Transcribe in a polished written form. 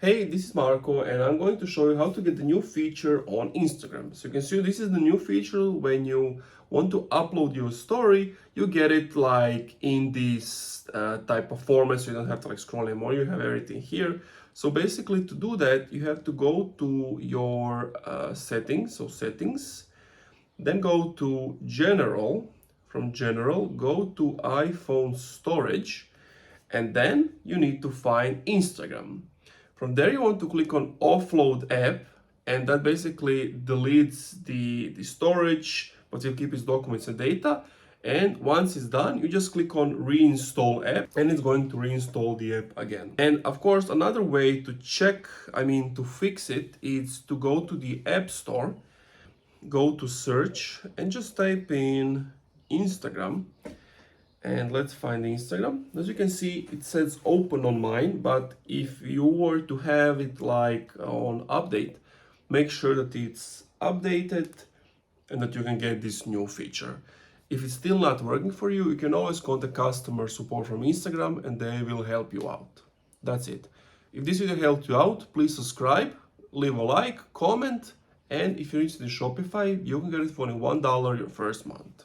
Hey, this is Marco and I'm going to show you how to get the new feature on Instagram. So you can see this is the new feature. When you want to upload your story, you get it like in this type of format, so you don't have to like scroll anymore. You have everything here. So basically to do that, you have to go to your settings, so settings, then go to general. From general, go to iPhone storage, and then you need to find Instagram. From there, you want to click on offload app, and that basically deletes the storage, but you'll keep its documents and data. And once it's done, you just click on reinstall app and it's going to reinstall the app again. And of course, another way to check, to fix it, is to go to the App Store, go to search and just type in Instagram. And let's find Instagram. As you can see, it says open on mine, but if you were to have it like on update, make sure that it's updated and that you can get this new feature. If it's still not working for you, you can always contact customer support from Instagram and they will help you out. That's it. If this video helped you out, please subscribe, leave a like, comment, and if you're interested in Shopify, you can get it for only $1 your first month.